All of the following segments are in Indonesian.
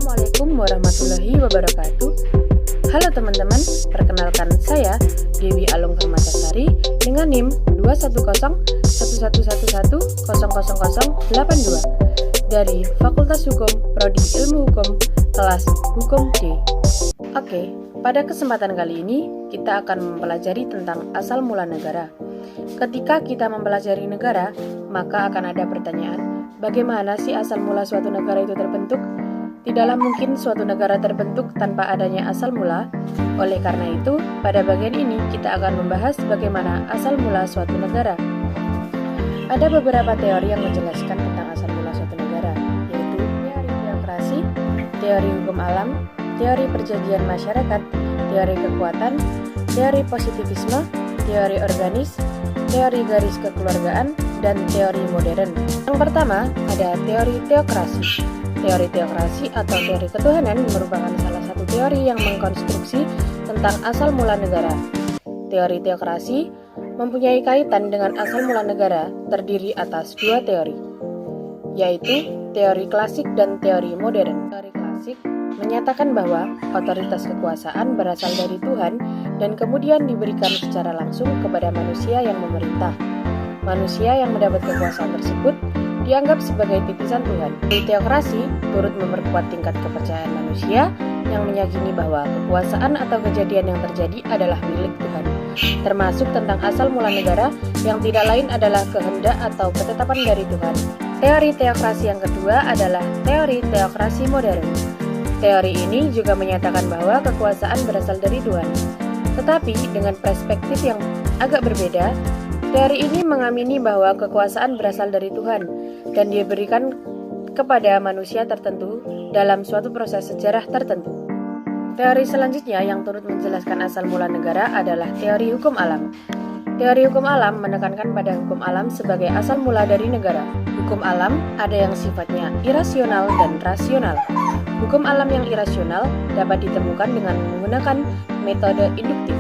Assalamualaikum warahmatullahi wabarakatuh. Halo teman-teman, perkenalkan saya Dewi Alung Permatasari dengan NIM 2101111000082 dari Fakultas Hukum Prodi Ilmu Hukum kelas Hukum D. Oke, pada kesempatan kali ini kita akan mempelajari tentang asal mula negara. Ketika kita mempelajari negara, maka akan ada pertanyaan, bagaimana sih asal mula suatu negara itu terbentuk? Tidaklah mungkin suatu negara terbentuk tanpa adanya asal mula. Oleh karena itu, pada bagian ini kita akan membahas bagaimana asal mula suatu negara. Ada beberapa teori yang menjelaskan tentang asal mula suatu negara, yaitu teori teokrasi, teori hukum alam, teori perjanjian masyarakat, teori kekuatan, teori positivisme, teori organis, teori garis kekeluargaan, dan teori modern. Yang pertama, ada teori teokrasi. Teori teokrasi atau teori ketuhanan merupakan salah satu teori yang mengkonstruksi tentang asal mula negara. Teori teokrasi mempunyai kaitan dengan asal mula negara terdiri atas dua teori, yaitu teori klasik dan teori modern. Teori klasik menyatakan bahwa otoritas kekuasaan berasal dari Tuhan dan kemudian diberikan secara langsung kepada manusia yang memerintah. Manusia yang mendapat kekuasaan tersebut dianggap sebagai titisan Tuhan. Teokrasi turut memperkuat tingkat kepercayaan manusia yang meyakini bahwa kekuasaan atau kejadian yang terjadi adalah milik Tuhan, termasuk tentang asal mula negara yang tidak lain adalah kehendak atau ketetapan dari Tuhan. Teori teokrasi yang kedua adalah teori teokrasi modern. Teori ini juga menyatakan bahwa kekuasaan berasal dari Tuhan, tetapi dengan perspektif yang agak berbeda. Teori ini mengamini bahwa kekuasaan berasal dari Tuhan dan diberikan kepada manusia tertentu dalam suatu proses sejarah tertentu. Teori selanjutnya yang turut menjelaskan asal mula negara adalah teori hukum alam. Teori hukum alam menekankan pada hukum alam sebagai asal mula dari negara. Hukum alam ada yang sifatnya irasional dan rasional. Hukum alam yang irasional dapat ditemukan dengan menggunakan metode induktif.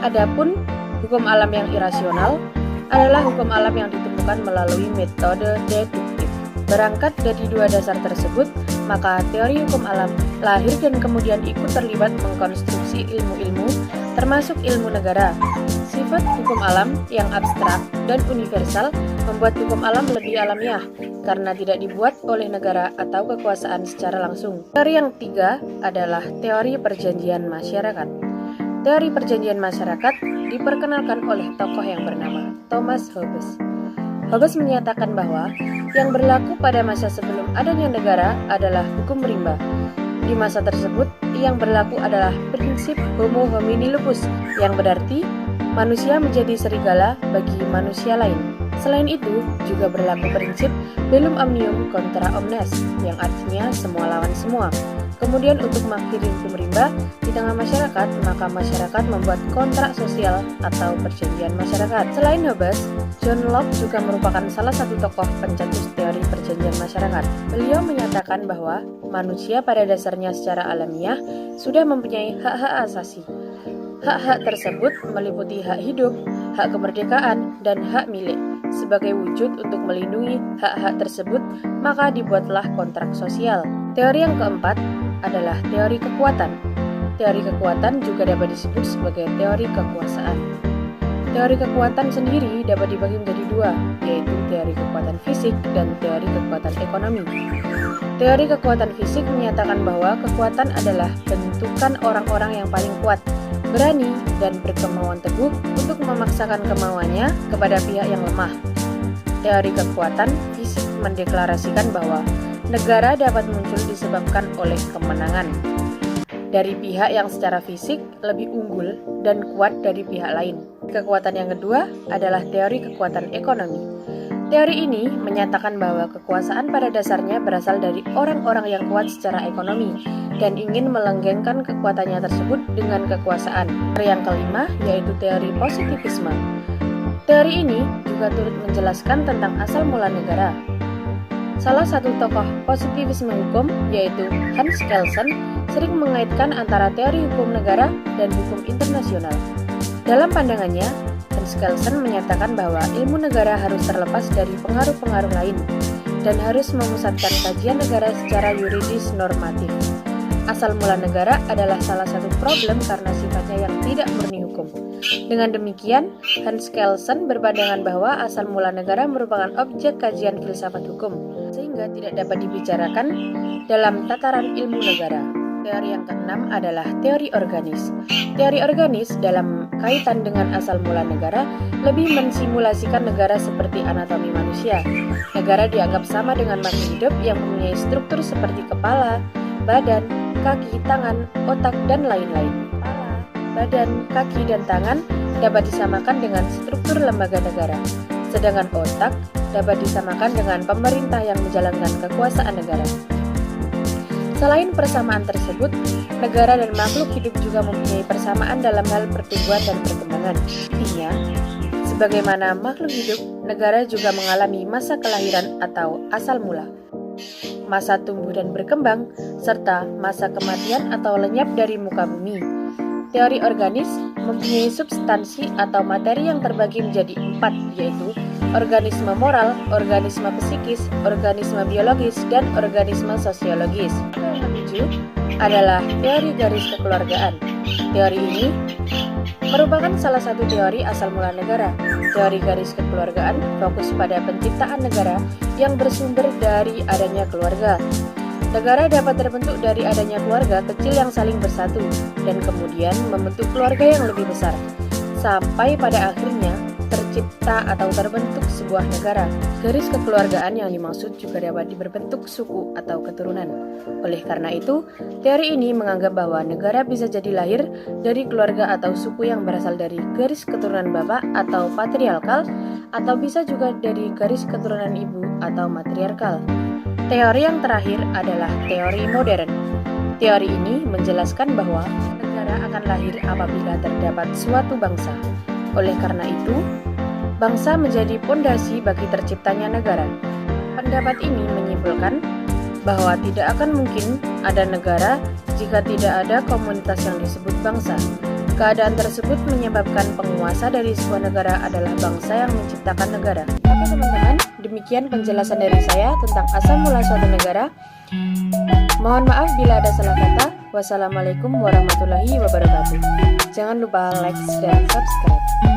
Adapun hukum alam yang irasional adalah hukum alam yang ditemukan melalui metode deduktif. Berangkat dari dua dasar tersebut, maka teori hukum alam lahir dan kemudian ikut terlibat mengkonstruksi ilmu-ilmu, termasuk ilmu negara. Sifat hukum alam yang abstrak dan universal membuat hukum alam lebih alamiah, karena tidak dibuat oleh negara atau kekuasaan secara langsung. Teori yang ketiga adalah teori perjanjian masyarakat. Teori perjanjian masyarakat diperkenalkan oleh tokoh yang bernama Thomas Hobbes. Hobbes menyatakan bahwa yang berlaku pada masa sebelum adanya negara adalah hukum rimba. Di masa tersebut, yang berlaku adalah prinsip homo homini lupus, yang berarti manusia menjadi serigala bagi manusia lain. Selain itu, juga berlaku prinsip bellum omnium contra omnes, yang artinya semua lawan semua. Kemudian untuk mengakhiri hukum rimba di tengah masyarakat, maka masyarakat membuat kontrak sosial atau perjanjian masyarakat. Selain Hobbes, John Locke juga merupakan salah satu tokoh pencetus teori perjanjian masyarakat. Beliau menyatakan bahwa manusia pada dasarnya secara alamiah sudah mempunyai hak-hak asasi. Hak-hak tersebut meliputi hak hidup, hak kemerdekaan, dan hak milik. Sebagai wujud untuk melindungi hak-hak tersebut, maka dibuatlah kontrak sosial. Teori yang keempat adalah teori kekuatan. Teori kekuatan juga dapat disebut sebagai teori kekuasaan. Teori kekuatan sendiri dapat dibagi menjadi dua, yaitu teori kekuatan fisik dan teori kekuatan ekonomi. Teori kekuatan fisik menyatakan bahwa kekuatan adalah bentukan orang-orang yang paling kuat, berani, dan berkemauan teguh untuk memaksakan kemauannya kepada pihak yang lemah. Teori kekuatan fisik mendeklarasikan bahwa negara dapat muncul disebabkan oleh kemenangan dari pihak yang secara fisik lebih unggul dan kuat dari pihak lain. Kekuatan yang kedua adalah teori kekuatan ekonomi. Teori ini menyatakan bahwa kekuasaan pada dasarnya berasal dari orang-orang yang kuat secara ekonomi dan ingin melanggengkan kekuatannya tersebut dengan kekuasaan. Teori yang kelima yaitu teori positivisme. Teori ini juga turut menjelaskan tentang asal mula negara. Salah satu tokoh positivisme hukum, yaitu Hans Kelsen, sering mengaitkan antara teori hukum negara dan hukum internasional. Dalam pandangannya, Hans Kelsen menyatakan bahwa ilmu negara harus terlepas dari pengaruh-pengaruh lain. dan harus memusatkan kajian negara secara yuridis normatif. Asal mula negara adalah salah satu problem karena sifatnya yang tidak murni hukum. Dengan demikian, Hans Kelsen berpandangan bahwa asal mula negara merupakan objek kajian filsafat hukum, sehingga tidak dapat dibicarakan dalam tataran ilmu negara. Teori yang keenam adalah teori organis. Teori organis dalam kaitan dengan asal mula negara lebih mensimulasikan negara seperti anatomi manusia. Negara dianggap sama dengan makhluk hidup yang mempunyai struktur seperti kepala, badan, kaki, tangan, otak, dan lain-lain. Kepala, badan, kaki, dan tangan dapat disamakan dengan struktur lembaga negara, sedangkan otak dapat disamakan dengan pemerintah yang menjalankan kekuasaan negara. Selain persamaan tersebut, negara dan makhluk hidup juga mempunyai persamaan dalam hal pertumbuhan dan perkembangan. Intinya, sebagaimana makhluk hidup, negara juga mengalami masa kelahiran atau asal mula, masa tumbuh dan berkembang, serta masa kematian atau lenyap dari muka bumi. Teori organis mempunyai substansi atau materi yang terbagi menjadi 4, yaitu organisme moral, organisme psikis, organisme biologis, dan organisme sosiologis. Yang adalah teori garis kekeluargaan. Teori ini merupakan salah satu teori asal mula negara. Teori garis kekeluargaan fokus pada penciptaan negara yang bersumber dari adanya keluarga. Negara dapat terbentuk dari adanya keluarga kecil yang saling bersatu dan kemudian membentuk keluarga yang lebih besar, sampai pada akhirnya tercipta atau terbentuk sebuah negara. Garis kekeluargaan yang dimaksud juga dapat berbentuk suku atau keturunan. Oleh karena itu, teori ini menganggap bahwa negara bisa jadi lahir dari keluarga atau suku yang berasal dari garis keturunan bapak atau patriarkal, atau bisa juga dari garis keturunan ibu atau matriarkal. Teori yang terakhir adalah teori modern. Teori ini menjelaskan bahwa negara akan lahir apabila terdapat suatu bangsa. Oleh karena itu, bangsa menjadi pondasi bagi terciptanya negara. Pendapat ini menyimpulkan bahwa tidak akan mungkin ada negara jika tidak ada komunitas yang disebut bangsa. Keadaan tersebut menyebabkan penguasa dari sebuah negara adalah bangsa yang menciptakan negara. Oke teman-teman, demikian penjelasan dari saya tentang asal mula suatu negara. Mohon maaf bila ada salah kata. Wassalamualaikum warahmatullahi wabarakatuh. Jangan lupa like dan subscribe.